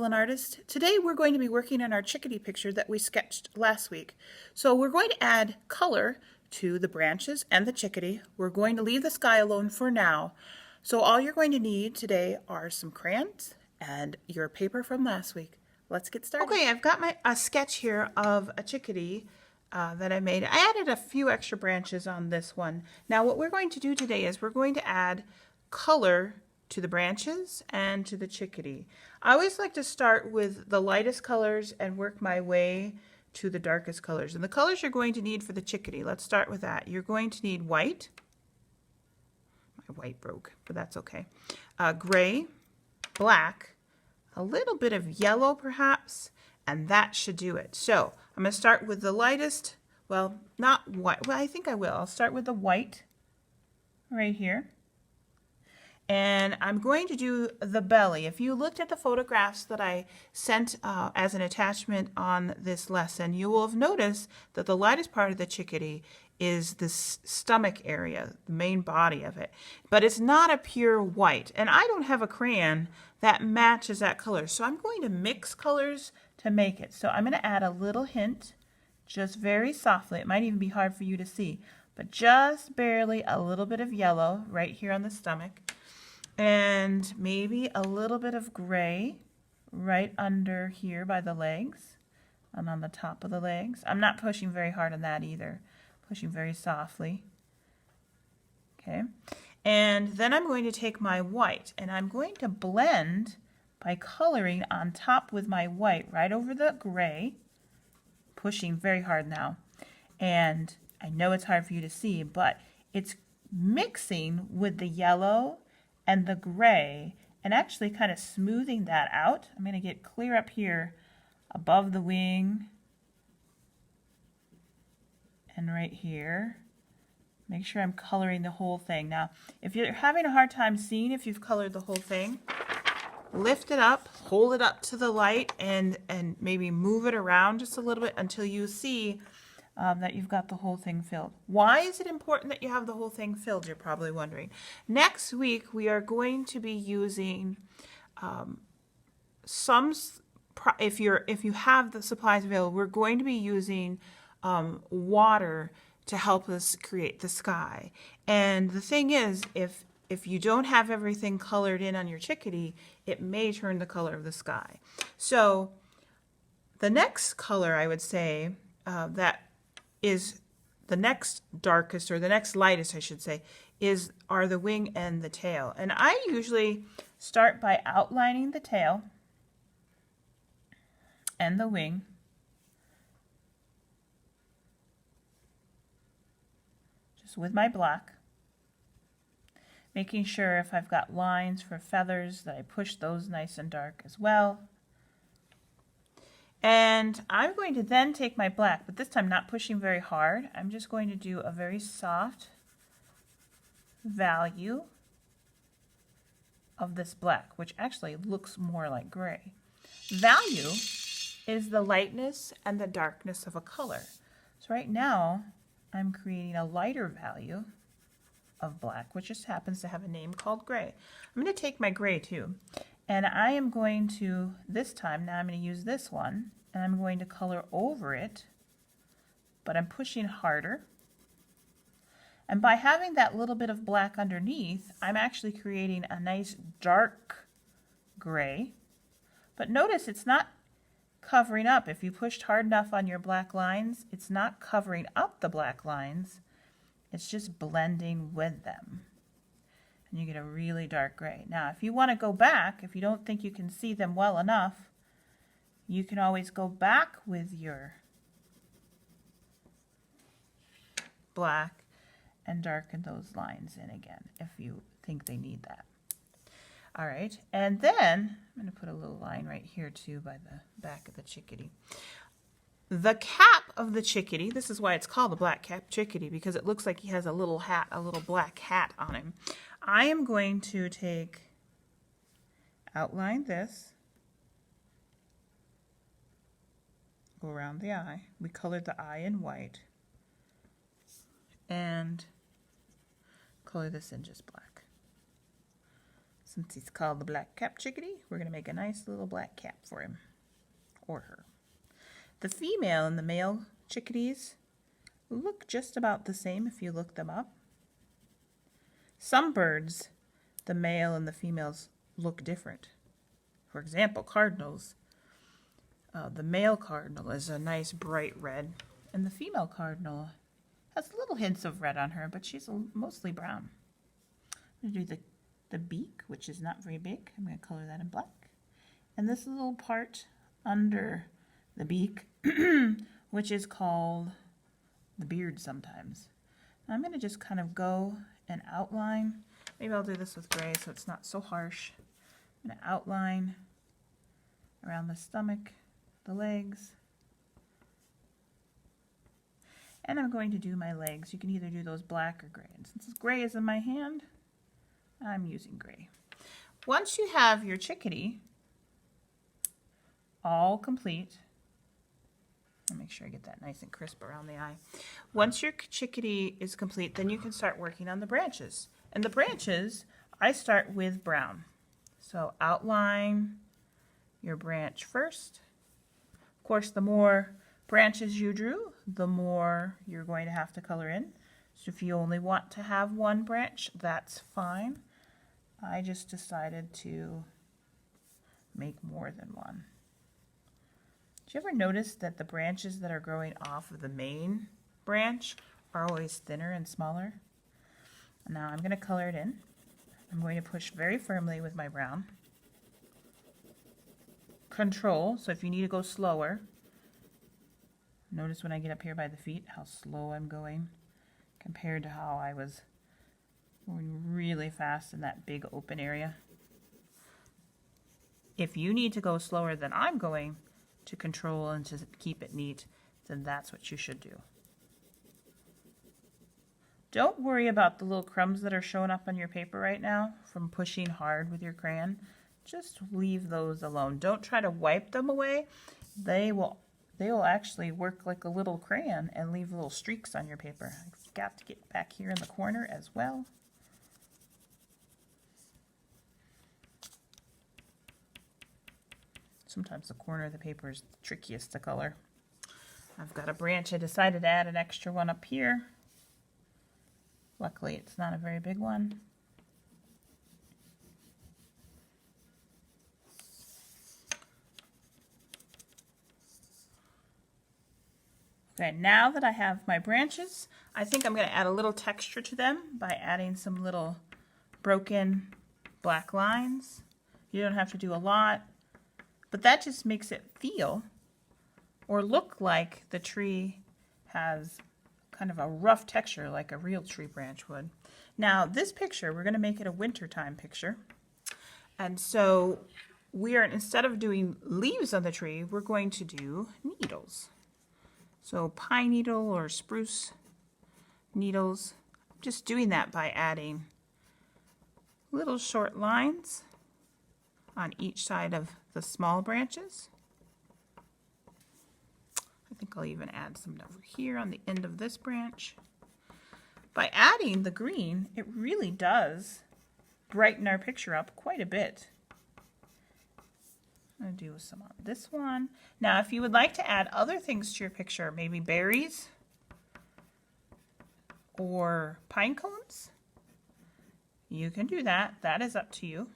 Excellent Artist. Today we're going to be working on our chickadee picture that we sketched last week. So we're going to add color to the branches and the chickadee. We're going to leave the sky alone for now. So all you're going to need today are some crayons and your paper from last week. Let's get started. Okay, I've got a sketch here of a chickadee that I made. I added a few extra branches on this one. Now what we're going to do today is we're going to add color to the branches and to the chickadee. I always like to start with the lightest colors and work my way to the darkest colors. And the colors you're going to need for the chickadee, let's start with that. You're going to need white. My white broke, but that's okay. Gray, black, a little bit of yellow perhaps, and that should do it. So I'm going to start with the lightest, well, not white. Well, I think I will. I'll start with the white right here. And I'm going to do the belly. If you looked at the photographs that I sent as an attachment on this lesson, you will have noticed that the lightest part of the chickadee is the stomach area, the main body of it. But it's not a pure white. And I don't have a crayon that matches that color. So I'm going to mix colors to make it. So I'm going to add a little hint, just very softly. It might even be hard for you to see, but just barely a little bit of yellow right here on the stomach. And maybe a little bit of gray right under here by the legs and on the top of the legs. I'm not pushing very hard on that either, pushing very softly. Okay, and then I'm going to take my white and I'm going to blend by coloring on top with my white right over the gray, pushing very hard now. And I know it's hard for you to see, but it's mixing with the yellow and the gray and actually kind of smoothing that out. I'm going to get clear up here above the wing and right here. Make sure I'm coloring the whole thing. Now, if you're having a hard time seeing if you've colored the whole thing, lift it up, hold it up to the light, and maybe move it around just a little bit until you see that you've got the whole thing filled. Why is it important that you have the whole thing filled, you're probably wondering. Next week we are going to be using if you have the supplies available, we're going to be using water to help us create the sky. And the thing is, if you don't have everything colored in on your chickadee, it may turn the color of the sky. So the next color, I would say, that is the next darkest, or the next lightest I should say, are the wing and the tail. And I usually start by outlining the tail and the wing. Just with my black. Making sure if I've got lines for feathers that I push those nice and dark as well. And I'm going to then take my black, but this time not pushing very hard. I'm just going to do a very soft value of this black, which actually looks more like gray. Value is the lightness and the darkness of a color. So right now, I'm creating a lighter value of black, which just happens to have a name called gray. I'm going to take my gray too. And I am going to, this time, now I'm going to use this one, and I'm going to color over it, but I'm pushing harder. And by having that little bit of black underneath, I'm actually creating a nice dark gray. But notice it's not covering up. If you pushed hard enough on your black lines, it's not covering up the black lines. It's just blending with them. And you get a really dark gray. Now, if you want to go back, if you don't think you can see them well enough, you can always go back with your black and darken those lines in again if you think they need that. All right, and then I'm going to put a little line right here too by the back of the chickadee. The cap of the chickadee, this is why it's called the black cap chickadee, because it looks like he has a little hat, a little black hat on him. I am going to outline this, go around the eye. We colored the eye in white, and color this in just black. Since he's called the black-capped chickadee, we're going to make a nice little black cap for him, or her. The female and the male chickadees look just about the same if you look them up. Some birds, the male and the females look different. For example, cardinals. The male cardinal is a nice bright red, and the female cardinal has little hints of red on her, but she's mostly brown. I'm going to do the beak, which is not very big. I'm going to color that in black. And this little part under the beak, which is called the beard sometimes. I'm going to just kind of go and outline. Maybe I'll do this with gray so it's not so harsh. I'm going to outline around the stomach, the legs. And I'm going to do my legs. You can either do those black or gray. And since gray is in my hand, I'm using gray. Once you have your chickadee all complete, I'll make sure I get that nice and crisp around the eye. Once your chickadee is complete, then you can start working on the branches. And the branches, I start with brown. So outline your branch first. Of course, the more branches you drew, the more you're going to have to color in. So if you only want to have one branch, that's fine. I just decided to make more than one. Did you ever notice that the branches that are growing off of the main branch are always thinner and smaller? Now I'm going to color it in. I'm going to push very firmly with my brown. Control, so if you need to go slower, notice when I get up here by the feet how slow I'm going compared to how I was going really fast in that big open area. If you need to go slower than I'm going to control and to keep it neat, then that's what you should do. Don't worry about the little crumbs that are showing up on your paper right now from pushing hard with your crayon. Just leave those alone. Don't try to wipe them away. They will actually work like a little crayon and leave little streaks on your paper. I've got to get back here in the corner as well. Sometimes the corner of the paper is the trickiest to color. I've got a branch. I decided to add an extra one up here. Luckily, it's not a very big one. Okay, now that I have my branches, I think I'm going to add a little texture to them by adding some little broken black lines. You don't have to do a lot, but that just makes it feel or look like the tree has kind of a rough texture like a real tree branch would. Now this picture, we're going to make it a wintertime picture. And so we are, instead of doing leaves on the tree, we're going to do needles. So pine needle or spruce needles. I'm just doing that by adding little short lines on each side of the small branches. I think I'll even add some over here on the end of this branch. By adding the green, it really does brighten our picture up quite a bit. I'm going to do some on this one. Now, if you would like to add other things to your picture, maybe berries or pine cones, you can do that. That is up to you.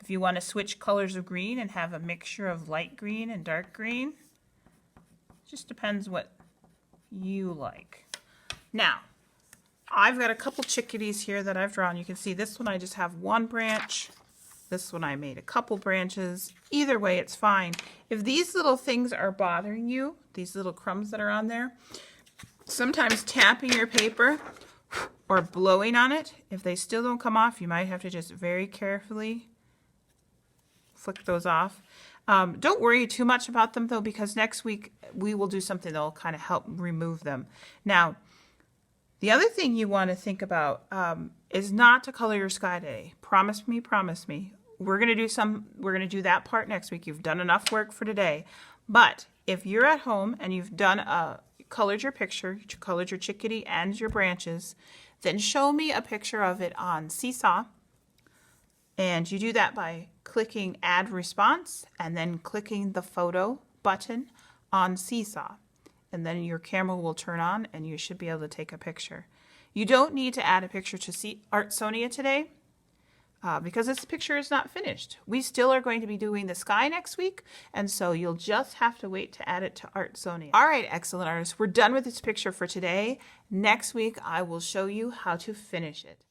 If you want to switch colors of green and have a mixture of light green and dark green, it just depends what you like. Now, I've got a couple chickadees here that I've drawn. You can see this one I just have one branch. This one I made a couple branches. Either way, it's fine. If these little things are bothering you, these little crumbs that are on there, sometimes tapping your paper or blowing on it, if they still don't come off, you might have to just very carefully flick those off. Don't worry too much about them though, because next week we will do something that will kind of help remove them. Now, the other thing you want to think about is not to color your sky today. Promise me, promise me. We're going to do that part next week. You've done enough work for today. But if you're at home and you've done colored your picture, you colored your chickadee and your branches, then show me a picture of it on Seesaw. And you do that by clicking Add Response and then clicking the photo button on Seesaw. And then your camera will turn on and you should be able to take a picture. You don't need to add a picture to Artsonia today because this picture is not finished. We still are going to be doing the sky next week, and so you'll just have to wait to add it to Artsonia. All right, excellent artists, we're done with this picture for today. Next week, I will show you how to finish it.